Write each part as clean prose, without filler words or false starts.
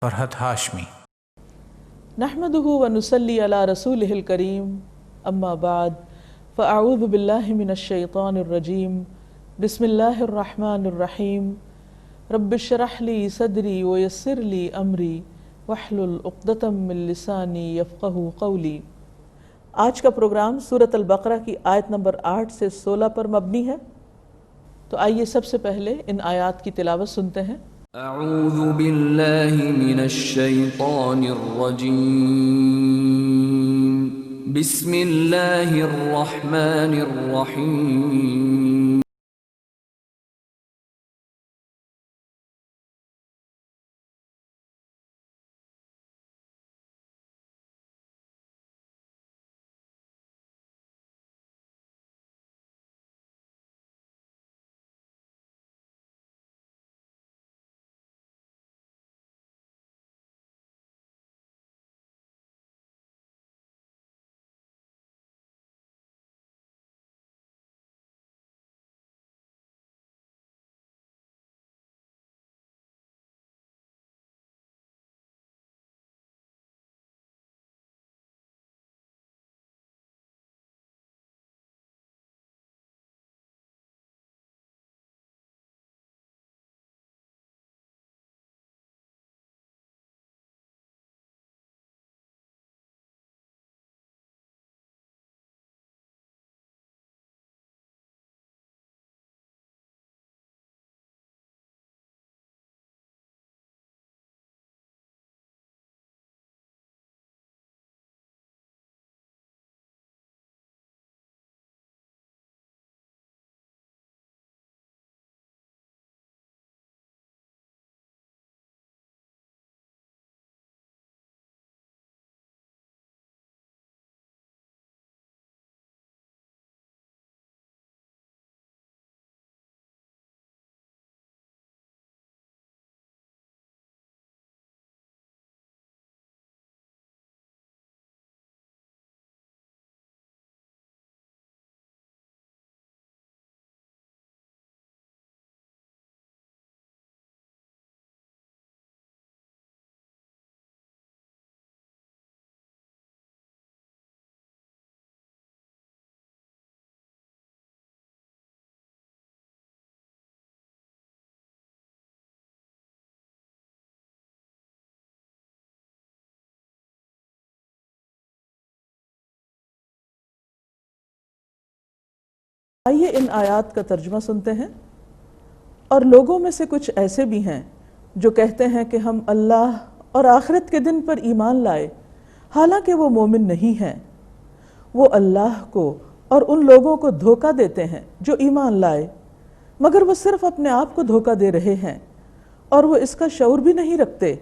فرحت ہاشمی۔ نحمدہ ونصلی علی رسولہ الکریم، اما بعد فاعوذ باللہ من الشیطان الرجیم، بسم اللہ الرحمن الرحیم، رب اشرح لی صدری ویسر لی امری واحلل عقدۃ من لسانی یفقہوا قولی۔ آج کا پروگرام سورۃ البقرہ کی آیت نمبر 8 سے 16 پر مبنی ہے، تو آئیے سب سے پہلے ان آیات کی تلاوت سنتے ہیں۔ اعوذ باللہ من الشیطان الرجیم، بسم اللہ الرحمن الرحیم۔ آئیے ان آیات کا ترجمہ سنتے ہیں۔ اور لوگوں میں سے کچھ ایسے بھی ہیں جو کہتے ہیں کہ ہم اللہ اور آخرت کے دن پر ایمان لائے، حالانکہ وہ مومن نہیں ہیں۔ وہ اللہ کو اور ان لوگوں کو دھوکہ دیتے ہیں جو ایمان لائے، مگر وہ صرف اپنے آپ کو دھوکہ دے رہے ہیں اور وہ اس کا شعور بھی نہیں رکھتے۔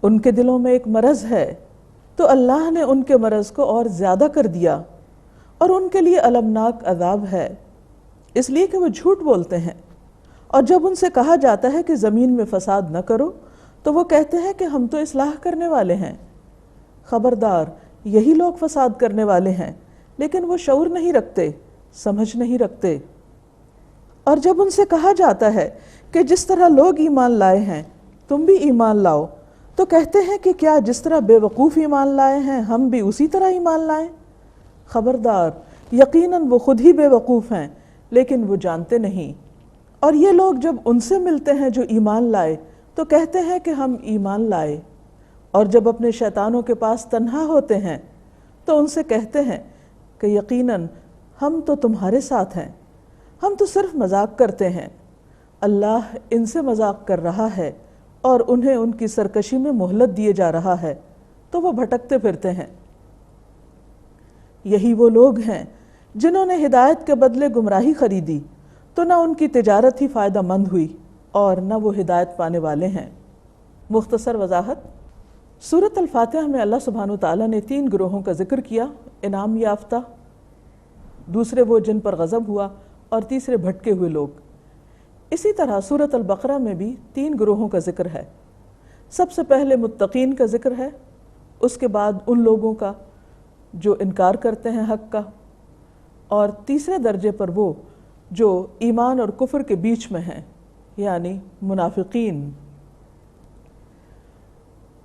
ان کے دلوں میں ایک مرض ہے، تو اللہ نے ان کے مرض کو اور زیادہ کر دیا، اور ان کے لیے المناک عذاب ہے، اس لیے کہ وہ جھوٹ بولتے ہیں۔ اور جب ان سے کہا جاتا ہے کہ زمین میں فساد نہ کرو، تو وہ کہتے ہیں کہ ہم تو اصلاح کرنے والے ہیں۔ خبردار، یہی لوگ فساد کرنے والے ہیں، لیکن وہ شعور نہیں رکھتے، سمجھ نہیں رکھتے۔ اور جب ان سے کہا جاتا ہے کہ جس طرح لوگ ایمان لائے ہیں تم بھی ایمان لاؤ، تو کہتے ہیں کہ کیا جس طرح بے وقوف ایمان لائے ہیں ہم بھی اسی طرح ایمان لائیں؟ خبردار، یقیناً وہ خود ہی بے وقوف ہیں، لیکن وہ جانتے نہیں۔ اور یہ لوگ جب ان سے ملتے ہیں جو ایمان لائے تو کہتے ہیں کہ ہم ایمان لائے، اور جب اپنے شیطانوں کے پاس تنہا ہوتے ہیں تو ان سے کہتے ہیں کہ یقیناً ہم تو تمہارے ساتھ ہیں، ہم تو صرف مذاق کرتے ہیں۔ اللہ ان سے مذاق کر رہا ہے اور انہیں ان کی سرکشی میں مہلت دیے جا رہا ہے، تو وہ بھٹکتے پھرتے ہیں۔ یہی وہ لوگ ہیں جنہوں نے ہدایت کے بدلے گمراہی خریدی، تو نہ ان کی تجارت ہی فائدہ مند ہوئی اور نہ وہ ہدایت پانے والے ہیں۔ مختصر وضاحت۔ سورۃ الفاتحہ میں اللہ سبحانہ وتعالیٰ نے 3 گروہوں کا ذکر کیا، انعام یافتہ، دوسرے وہ جن پر غضب ہوا، اور تیسرے بھٹکے ہوئے لوگ۔ اسی طرح سورۃ البقرہ میں بھی 3 گروہوں کا ذکر ہے۔ سب سے پہلے متقین کا ذکر ہے، اس کے بعد ان لوگوں کا جو انکار کرتے ہیں حق کا، اور تیسرے درجے پر وہ جو ایمان اور کفر کے بیچ میں ہیں، یعنی منافقین۔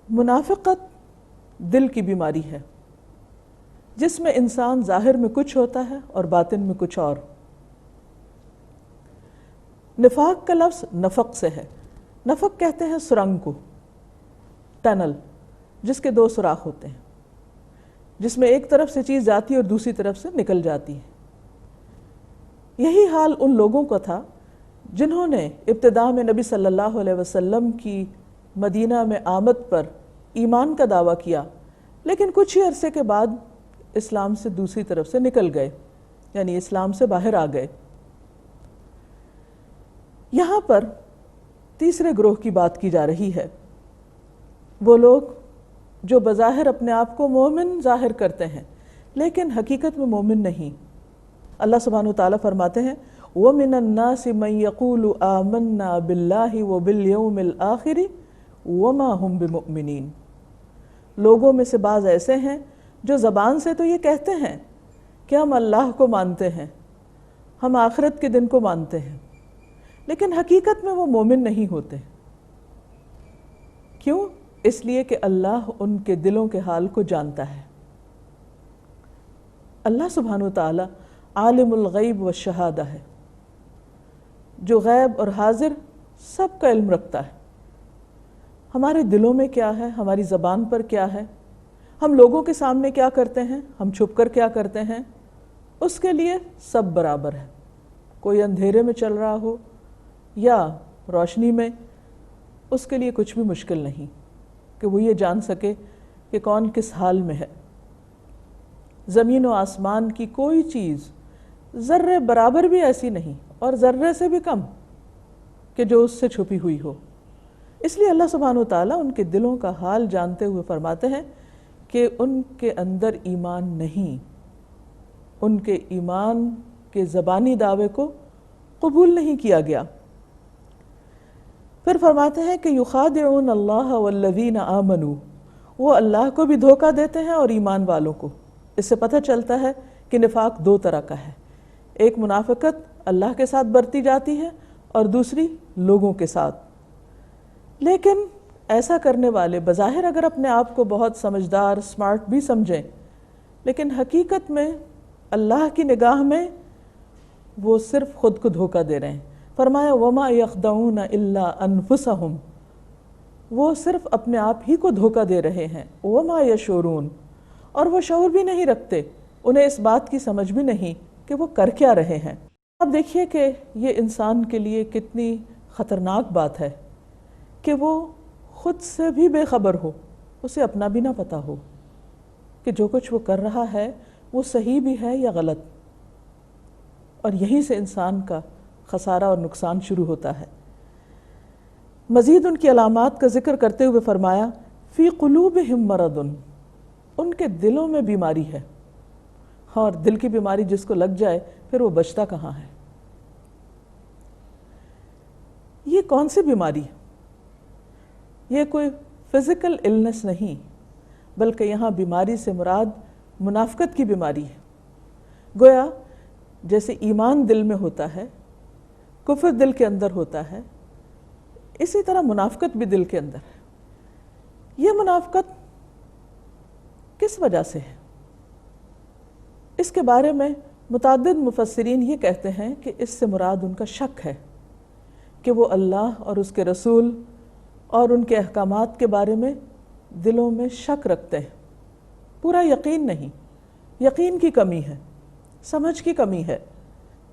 منافقت دل کی بیماری ہے جس میں انسان ظاہر میں کچھ ہوتا ہے اور باطن میں کچھ اور۔ نفاق کا لفظ نفق سے ہے۔ نفق کہتے ہیں سرنگ کو، ٹنل جس کے دو سوراخ ہوتے ہیں، جس میں ایک طرف سے چیز جاتی ہے اور دوسری طرف سے نکل جاتی ہے۔ یہی حال ان لوگوں کا تھا جنہوں نے ابتداء میں نبی صلی اللہ علیہ وسلم کی مدینہ میں آمد پر ایمان کا دعویٰ کیا، لیکن کچھ ہی عرصے کے بعد اسلام سے دوسری طرف سے نکل گئے، یعنی اسلام سے باہر آ گئے۔ یہاں پر تیسرے گروہ کی بات کی جا رہی ہے، وہ لوگ جو بظاہر اپنے آپ کو مومن ظاہر کرتے ہیں لیکن حقیقت میں مومن نہیں۔ اللہ سبحانہ وتعالیٰ فرماتے ہیں وَمِنَ النَّاسِ مَن يَقُولُ آمَنَّا بِاللَّهِ وَبِالْيَوْمِ الْآخِرِ وَمَا هُمْ بِمُؤْمِنِينَ، لوگوں میں سے بعض ایسے ہیں جو زبان سے تو یہ کہتے ہیں کہ ہم اللہ کو مانتے ہیں، ہم آخرت کے دن کو مانتے ہیں، لیکن حقیقت میں وہ مومن نہیں ہوتے۔ کیوں؟ اس لیے کہ اللہ ان کے دلوں کے حال کو جانتا ہے۔ اللہ سبحانہ وتعالی عالم الغیب والشہادہ ہے، جو غیب اور حاضر سب کا علم رکھتا ہے۔ ہمارے دلوں میں کیا ہے، ہماری زبان پر کیا ہے، ہم لوگوں کے سامنے کیا کرتے ہیں، ہم چھپ کر کیا کرتے ہیں، اس کے لیے سب برابر ہے۔ کوئی اندھیرے میں چل رہا ہو یا روشنی میں، اس کے لیے کچھ بھی مشکل نہیں کہ وہ یہ جان سکے کہ کون کس حال میں ہے۔ زمین و آسمان کی کوئی چیز ذرے برابر بھی ایسی نہیں اور ذرے سے بھی کم کہ جو اس سے چھپی ہوئی ہو۔ اس لیے اللہ سبحانہ وتعالیٰ ان کے دلوں کا حال جانتے ہوئے فرماتے ہیں کہ ان کے اندر ایمان نہیں، ان کے ایمان کے زبانی دعوے کو قبول نہیں کیا گیا۔ پھر فرماتے ہیں کہ یخادعون اللہ والذین آمنوا، وہ اللہ کو بھی دھوکہ دیتے ہیں اور ایمان والوں کو۔ اس سے پتہ چلتا ہے کہ نفاق دو طرح کا ہے، ایک منافقت اللہ کے ساتھ برتی جاتی ہے اور دوسری لوگوں کے ساتھ۔ لیکن ایسا کرنے والے بظاہر اگر اپنے آپ کو بہت سمجھدار، سمارٹ بھی سمجھیں، لیکن حقیقت میں اللہ کی نگاہ میں وہ صرف خود کو دھوکہ دے رہے ہیں۔ فرمایا وَمَا يَخْدَعُونَ إِلَّا أَنفُسَهُمْ، وہ صرف اپنے آپ ہی کو دھوکہ دے رہے ہیں۔ وَمَا يَشْعُرُونَ، اور وہ شعور بھی نہیں رکھتے، انہیں اس بات کی سمجھ بھی نہیں کہ وہ کر کیا رہے ہیں۔ اب دیکھیے کہ یہ انسان کے لیے کتنی خطرناک بات ہے کہ وہ خود سے بھی بے خبر ہو، اسے اپنا بھی نہ پتہ ہو کہ جو کچھ وہ کر رہا ہے وہ صحیح بھی ہے یا غلط، اور یہیں سے انسان کا خسارہ اور نقصان شروع ہوتا ہے۔ مزید ان کی علامات کا ذکر کرتے ہوئے فرمایا فی قلوبہم مرض، ان کے دلوں میں بیماری ہے، اور دل کی بیماری جس کو لگ جائے پھر وہ بچتا کہاں ہے۔ یہ کون سی بیماری ہے؟ یہ کوئی فزیکل النس نہیں، بلکہ یہاں بیماری سے مراد منافقت کی بیماری ہے۔ گویا جیسے ایمان دل میں ہوتا ہے، کفر دل کے اندر ہوتا ہے، اسی طرح منافقت بھی دل کے اندر ہے۔ یہ منافقت کس وجہ سے ہے؟ اس کے بارے میں متعدد مفسرین یہ کہتے ہیں کہ اس سے مراد ان کا شک ہے کہ وہ اللہ اور اس کے رسول اور ان کے احکامات کے بارے میں دلوں میں شک رکھتے ہیں، پورا یقین نہیں، یقین کی کمی ہے، سمجھ کی کمی ہے۔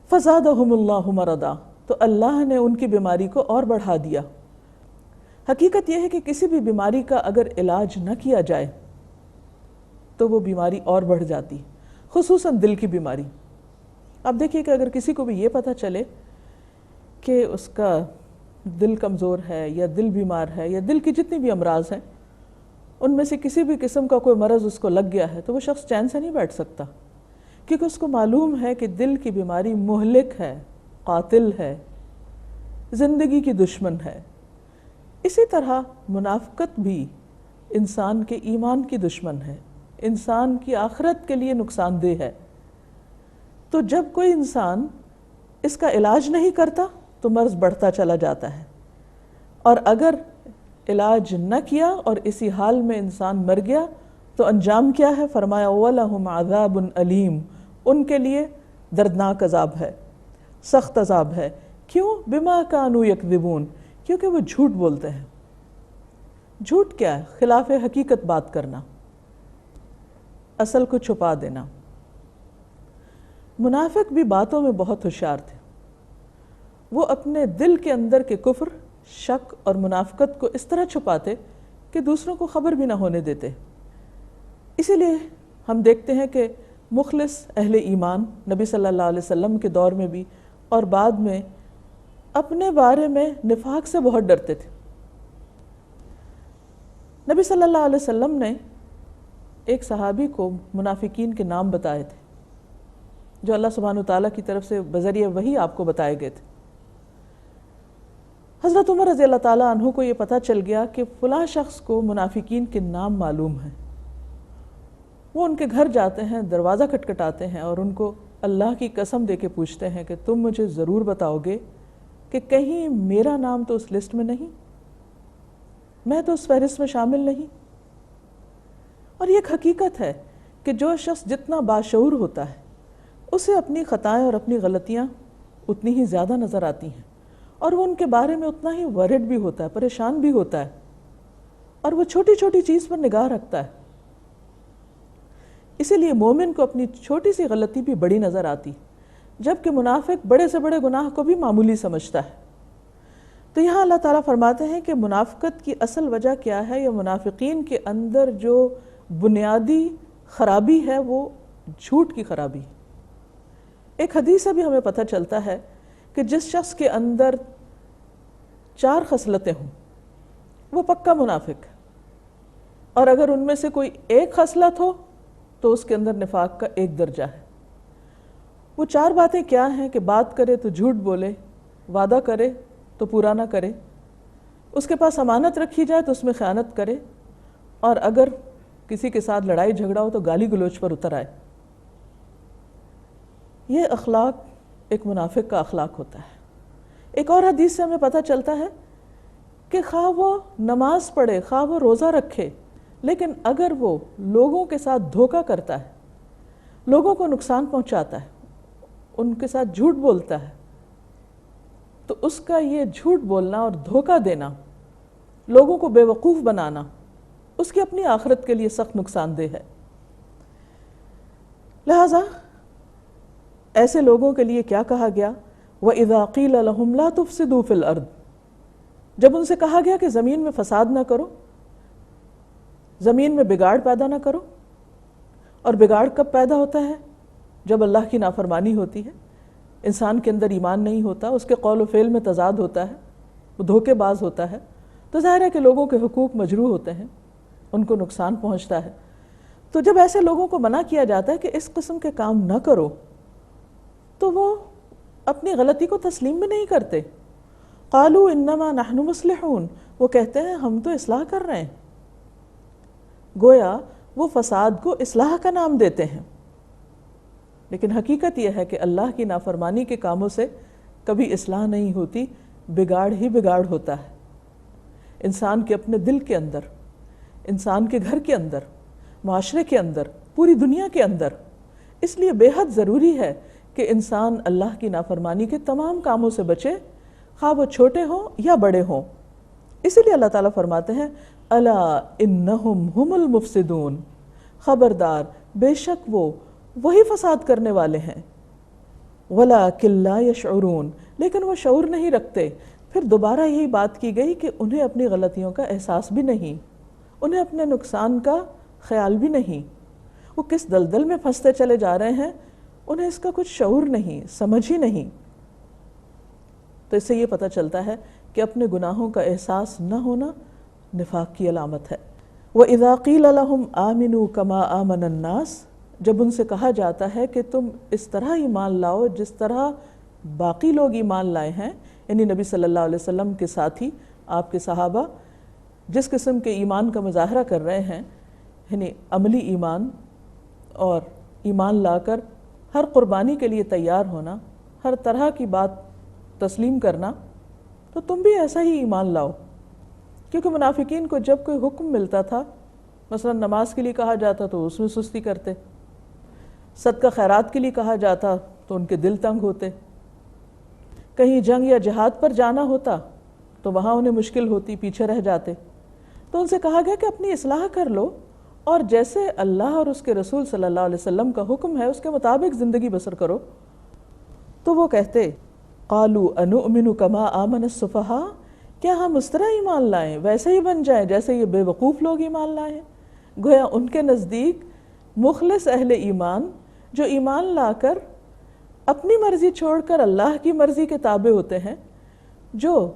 فزادہم اللہ مرضا، تو اللہ نے ان کی بیماری کو اور بڑھا دیا۔ حقیقت یہ ہے کہ کسی بھی بیماری کا اگر علاج نہ کیا جائے تو وہ بیماری اور بڑھ جاتی، خصوصاً دل کی بیماری۔ اب دیکھیے کہ اگر کسی کو بھی یہ پتہ چلے کہ اس کا دل کمزور ہے یا دل بیمار ہے یا دل کی جتنی بھی امراض ہیں ان میں سے کسی بھی قسم کا کوئی مرض اس کو لگ گیا ہے تو وہ شخص چین سے نہیں بیٹھ سکتا، کیونکہ اس کو معلوم ہے کہ دل کی بیماری مہلک ہے، قاتل ہے، زندگی کی دشمن ہے۔ اسی طرح منافقت بھی انسان کے ایمان کی دشمن ہے، انسان کی آخرت کے لیے نقصان دہ ہے۔ تو جب کوئی انسان اس کا علاج نہیں کرتا تو مرض بڑھتا چلا جاتا ہے، اور اگر علاج نہ کیا اور اسی حال میں انسان مر گیا تو انجام کیا ہے؟ فرمایا وَلَهُمْ عَذَابٌ أَلِيمٌ، ان کے لیے دردناک عذاب ہے، سخت عذاب ہے۔ کیوں؟ بما كانوا يكذبون، کیونکہ وہ جھوٹ بولتے ہیں۔ جھوٹ کیا ہے؟ خلاف حقیقت بات کرنا، اصل کو چھپا دینا۔ منافق بھی باتوں میں بہت ہوشیار تھے، وہ اپنے دل کے اندر کے کفر، شک اور منافقت کو اس طرح چھپاتے کہ دوسروں کو خبر بھی نہ ہونے دیتے۔ اسی لیے ہم دیکھتے ہیں کہ مخلص اہل ایمان نبی صلی اللہ علیہ وسلم کے دور میں بھی اور بعد میں اپنے بارے میں نفاق سے بہت ڈرتے تھے۔ نبی صلی اللہ علیہ وسلم نے ایک صحابی کو منافقین کے نام بتائے تھے جو اللہ سبحانہ وتعالیٰ کی طرف سے بذریعہ وحی آپ کو بتائے گئے تھے۔ حضرت عمر رضی اللہ تعالیٰ عنہ کو یہ پتہ چل گیا کہ فلاں شخص کو منافقین کے نام معلوم ہیں۔ وہ ان کے گھر جاتے ہیں، دروازہ کھٹکھٹاتے ہیں اور ان کو اللہ کی قسم دے کے پوچھتے ہیں کہ تم مجھے ضرور بتاؤ گے کہ کہیں میرا نام تو اس لسٹ میں نہیں، میں تو اس فہرست میں شامل نہیں۔ اور یہ ایک حقیقت ہے کہ جو شخص جتنا باشعور ہوتا ہے اسے اپنی خطائیں اور اپنی غلطیاں اتنی ہی زیادہ نظر آتی ہیں، اور وہ ان کے بارے میں اتنا ہی ورڈ بھی ہوتا ہے، پریشان بھی ہوتا ہے، اور وہ چھوٹی چھوٹی چیز پر نگاہ رکھتا ہے۔ اسی لیے مومن کو اپنی چھوٹی سی غلطی بھی بڑی نظر آتی، جبکہ منافق بڑے سے بڑے گناہ کو بھی معمولی سمجھتا ہے۔ تو یہاں اللہ تعالیٰ فرماتے ہیں کہ منافقت کی اصل وجہ کیا ہے، یا منافقین کے اندر جو بنیادی خرابی ہے وہ جھوٹ کی خرابی ہے۔ ایک حدیث سے بھی ہمیں پتہ چلتا ہے کہ جس شخص کے اندر 4 خصلتیں ہوں وہ پکا منافق ہے، اور اگر ان میں سے کوئی ایک خصلت ہو تو اس کے اندر نفاق کا ایک درجہ ہے۔ وہ 4 باتیں کیا ہیں؟ کہ بات کرے تو جھوٹ بولے، وعدہ کرے تو پورا نہ کرے، اس کے پاس امانت رکھی جائے تو اس میں خیانت کرے، اور اگر کسی کے ساتھ لڑائی جھگڑا ہو تو گالی گلوچ پر اتر آئے۔ یہ اخلاق ایک منافق کا اخلاق ہوتا ہے۔ ایک اور حدیث سے ہمیں پتہ چلتا ہے کہ خواہ وہ نماز پڑھے، خواہ وہ روزہ رکھے، لیکن اگر وہ لوگوں کے ساتھ دھوکہ کرتا ہے، لوگوں کو نقصان پہنچاتا ہے، ان کے ساتھ جھوٹ بولتا ہے، تو اس کا یہ جھوٹ بولنا اور دھوکہ دینا، لوگوں کو بے وقوف بنانا، اس کی اپنی آخرت کے لیے سخت نقصان دہ ہے۔ لہذا ایسے لوگوں کے لیے کیا کہا گیا؟ وَإِذَا قِيلَ لَهُمْ لَا تُفْسِدُوا فِي الْأَرْضِ، جب ان سے کہا گیا کہ زمین میں فساد نہ کرو، زمین میں بگاڑ پیدا نہ کرو۔ اور بگاڑ کب پیدا ہوتا ہے؟ جب اللہ کی نافرمانی ہوتی ہے، انسان کے اندر ایمان نہیں ہوتا، اس کے قول و فعل میں تضاد ہوتا ہے، وہ دھوکے باز ہوتا ہے، تو ظاہر ہے کہ لوگوں کے حقوق مجروح ہوتے ہیں، ان کو نقصان پہنچتا ہے۔ تو جب ایسے لوگوں کو منع کیا جاتا ہے کہ اس قسم کے کام نہ کرو، تو وہ اپنی غلطی کو تسلیم بھی نہیں کرتے۔ قالوا انما نحن مصلحون، وہ کہتے ہیں ہم تو اصلاح کر رہے ہیں، گویا وہ فساد کو اصلاح کا نام دیتے ہیں۔ لیکن حقیقت یہ ہے کہ اللہ کی نافرمانی کے کاموں سے کبھی اصلاح نہیں ہوتی، بگاڑ ہی بگاڑ ہوتا ہے، انسان کے اپنے دل کے اندر، انسان کے گھر کے اندر، معاشرے کے اندر، پوری دنیا کے اندر۔ اس لیے بے حد ضروری ہے کہ انسان اللہ کی نافرمانی کے تمام کاموں سے بچے، خواہ وہ چھوٹے ہوں یا بڑے ہوں۔ اسی لیے اللہ تعالیٰ فرماتے ہیں الا انہم ہم المفسدون، خبردار بے شک وہ وہی فساد کرنے والے ہیں، ولکن لا یشعرون، لیکن وہ شعور نہیں رکھتے۔ پھر دوبارہ یہی بات کی گئی کہ انہیں اپنی غلطیوں کا احساس بھی نہیں، انہیں اپنے نقصان کا خیال بھی نہیں، وہ کس دلدل میں پھنستے چلے جا رہے ہیں، انہیں اس کا کچھ شعور نہیں، سمجھ ہی نہیں۔ تو اس سے یہ پتہ چلتا ہے کہ اپنے گناہوں کا احساس نہ ہونا نفاق کی علامت ہے۔ وَإِذَا قِيلَ لَهُمْ آمِنُوا كَمَا آمَنَ النَّاسِ، جب ان سے کہا جاتا ہے کہ تم اس طرح ایمان لاؤ جس طرح باقی لوگ ایمان لائے ہیں، یعنی نبی صلی اللہ علیہ وسلم کے ساتھی، آپ کے صحابہ جس قسم کے ایمان کا مظاہرہ کر رہے ہیں، یعنی عملی ایمان، اور ایمان لا کر ہر قربانی کے لیے تیار ہونا، ہر طرح کی بات تسلیم کرنا، تو تم بھی ایسا ہی ایمان لاؤ۔ کیونکہ منافقین کو جب کوئی حکم ملتا تھا، مثلا نماز کے لیے کہا جاتا تو اس میں سستی کرتے، صدقہ خیرات کے لیے کہا جاتا تو ان کے دل تنگ ہوتے، کہیں جنگ یا جہاد پر جانا ہوتا تو وہاں انہیں مشکل ہوتی، پیچھے رہ جاتے۔ تو ان سے کہا گیا کہ اپنی اصلاح کر لو اور جیسے اللہ اور اس کے رسول صلی اللہ علیہ وسلم کا حکم ہے اس کے مطابق زندگی بسر کرو۔ تو وہ کہتے قالوا انؤمن کما آمن السفہاء، کیا ہم اس طرح ایمان لائیں، ویسے ہی بن جائیں جیسے یہ بے وقوف لوگ ایمان لائے ہیں۔ گویا ان کے نزدیک مخلص اہل ایمان جو ایمان لا کر اپنی مرضی چھوڑ کر اللہ کی مرضی کے تابع ہوتے ہیں، جو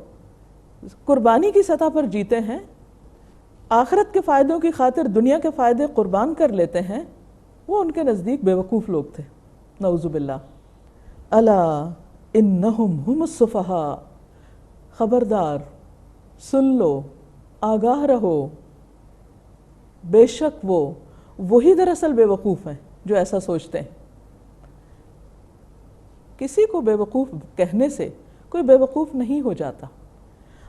قربانی کی سطح پر جیتے ہیں، آخرت کے فائدوں کی خاطر دنیا کے فائدے قربان کر لیتے ہیں، وہ ان کے نزدیک بے وقوف لوگ تھے، نعوذ باللہ۔ الا انہم ہم السفہاء، خبردار، سن لو، آگاہ رہو، بے شک وہ وہی دراصل بے وقوف ہیں جو ایسا سوچتے ہیں۔ کسی کو بے وقوف کہنے سے کوئی بے وقوف نہیں ہو جاتا۔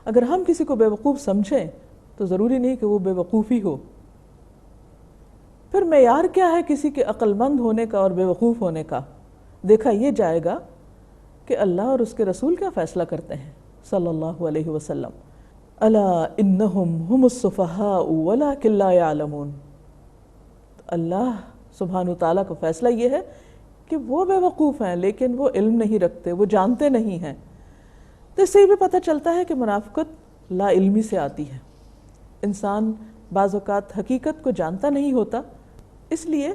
اگر ہم کسی کو بے وقوف سمجھیں تو ضروری نہیں کہ وہ بے وقوف ہی ہو۔ پھر معیار کیا ہے کسی کے عقل مند ہونے کا اور بے وقوف ہونے کا؟ دیکھا یہ جائے گا کہ اللہ اور اس کے رسول کیا فیصلہ کرتے ہیں صلی اللہ علیہ وسلم۔ الا انہم ہم السفہاء ولکن لا یعلمون۔ اللہ سبحانہ وتعالیٰ کا فیصلہ یہ ہے کہ وہ بے وقوف ہیں لیکن وہ علم نہیں رکھتے، وہ جانتے نہیں ہیں۔ تو اس سے بھی پتہ چلتا ہے کہ منافقت لا علمی سے آتی ہے۔ انسان بعض اوقات حقیقت کو جانتا نہیں ہوتا، اس لیے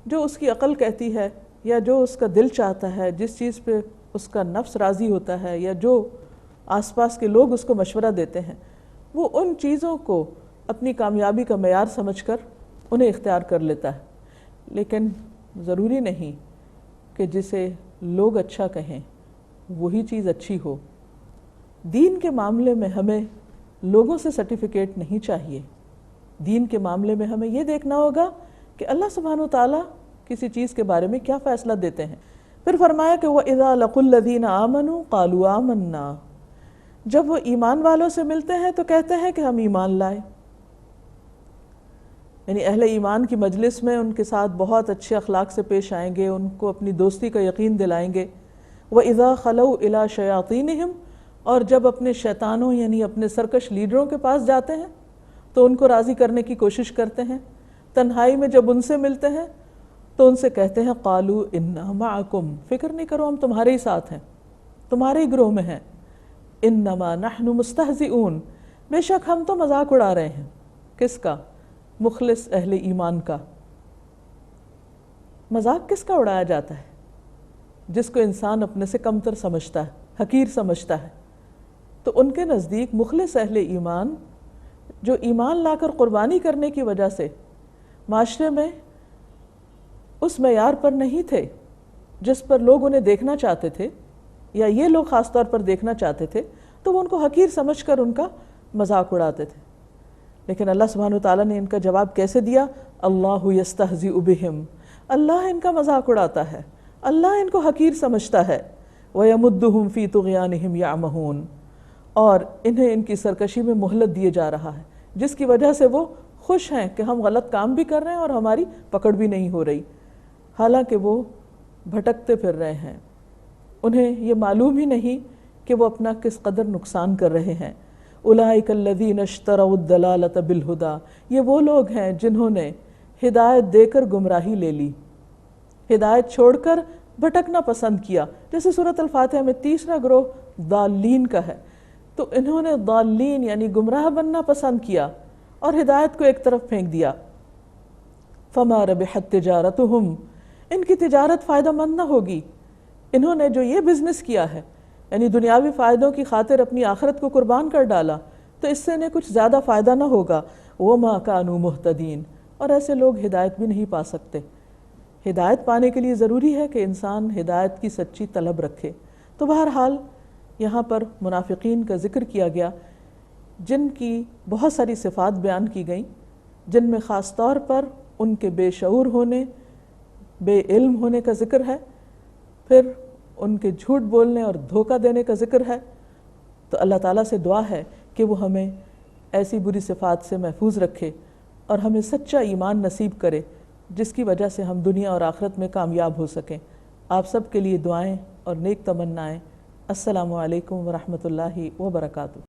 جو اس کی عقل کہتی ہے یا جو اس کا دل چاہتا ہے، جس چیز پہ اس کا نفس راضی ہوتا ہے یا جو آس پاس کے لوگ اس کو مشورہ دیتے ہیں، وہ ان چیزوں کو اپنی کامیابی کا معیار سمجھ کر انہیں اختیار کر لیتا ہے۔ لیکن ضروری نہیں کہ جسے لوگ اچھا کہیں وہی چیز اچھی ہو۔ دین کے معاملے میں ہمیں لوگوں سے سرٹیفکیٹ نہیں چاہیے۔ دین کے معاملے میں ہمیں یہ دیکھنا ہوگا کہ اللہ سبحانہ وتعالیٰ کسی چیز کے بارے میں کیا فیصلہ دیتے ہیں۔ پھر فرمایا کہ وَإِذَا لَقُوا الَّذِينَ آمَنُوا قَالُوا آمَنَّا، جب وہ ایمان والوں سے ملتے ہیں تو کہتے ہیں کہ ہم ایمان لائے۔ یعنی اہل ایمان کی مجلس میں ان کے ساتھ بہت اچھے اخلاق سے پیش آئیں گے، ان کو اپنی دوستی کا یقین دلائیں گے۔ وَإِذَا خَلَوْا إِلَىٰ شَيَاطِينِهِمْ، اور جب اپنے شیطانوں یعنی اپنے سرکش لیڈروں کے پاس جاتے ہیں تو ان کو راضی کرنے کی کوشش کرتے ہیں۔ تنہائی میں جب ان سے ملتے ہیں تو ان سے کہتے ہیں قالوا انا معکم، فکر نہیں کرو ہم تمہارے ہی ساتھ ہیں، تمہارے ہی گروہ میں ہیں۔ انما نحن مستہزئون، بے شک ہم تو مذاق اڑا رہے ہیں۔ کس کا؟ مخلص اہل ایمان کا۔ مذاق کس کا اڑایا جاتا ہے؟ جس کو انسان اپنے سے کمتر سمجھتا ہے، حقیر سمجھتا ہے۔ تو ان کے نزدیک مخلص اہل ایمان جو ایمان لا کر قربانی کرنے کی وجہ سے معاشرے میں اس معیار پر نہیں تھے جس پر لوگ انہیں دیکھنا چاہتے تھے یا یہ لوگ خاص طور پر دیکھنا چاہتے تھے، تو وہ ان کو حقیر سمجھ کر ان کا مذاق اڑاتے تھے۔ لیکن اللہ سبحانہ وتعالیٰ نے ان کا جواب کیسے دیا؟ اللہ یستہزئ بہم، اللہ ان کا مذاق اڑاتا ہے، اللہ ان کو حقیر سمجھتا ہے۔ وَيَمُدُّهُمْ فِي طُغْيَانِهِمْ يَعْمَهُونَ، اور انہیں ان کی سرکشی میں مہلت دیے جا رہا ہے، جس کی وجہ سے وہ خوش ہیں کہ ہم غلط کام بھی کر رہے ہیں اور ہماری پکڑ بھی نہیں ہو رہی، حالانکہ وہ بھٹکتے پھر رہے ہیں۔ انہیں یہ معلوم ہی نہیں کہ وہ اپنا کس قدر نقصان کر رہے ہیں۔ اولئک الذین اشتروا الضلالۃ بالہدی، یہ وہ لوگ ہیں جنہوں نے ہدایت دے کر گمراہی لے لی، ہدایت چھوڑ کر بھٹکنا پسند کیا۔ جیسے سورۃ الفاتحہ میں تیسرا گروہ ضالین کا ہے، تو انہوں نے ضالین یعنی گمراہ بننا پسند کیا اور ہدایت کو ایک طرف پھینک دیا۔ فما ربحت تجارتہم، ان کی تجارت فائدہ مند نہ ہوگی۔ انہوں نے جو یہ بزنس کیا ہے یعنی دنیاوی فائدوں کی خاطر اپنی آخرت کو قربان کر ڈالا، تو اس سے انہیں کچھ زیادہ فائدہ نہ ہوگا۔ وما کانوا مہتدین، اور ایسے لوگ ہدایت بھی نہیں پا سکتے۔ ہدایت پانے کے لیے ضروری ہے کہ انسان ہدایت کی سچی طلب رکھے۔ تو بہرحال یہاں پر منافقین کا ذکر کیا گیا، جن کی بہت ساری صفات بیان کی گئیں، جن میں خاص طور پر ان کے بے شعور ہونے، بے علم ہونے کا ذکر ہے، پھر ان کے جھوٹ بولنے اور دھوکہ دینے کا ذکر ہے۔ تو اللہ تعالیٰ سے دعا ہے کہ وہ ہمیں ایسی بری صفات سے محفوظ رکھے اور ہمیں سچا ایمان نصیب کرے جس کی وجہ سے ہم دنیا اور آخرت میں کامیاب ہو سکیں۔ آپ سب کے لیے دعائیں اور نیک تمنائیں۔ السلام علیکم ورحمۃ اللہ وبرکاتہ۔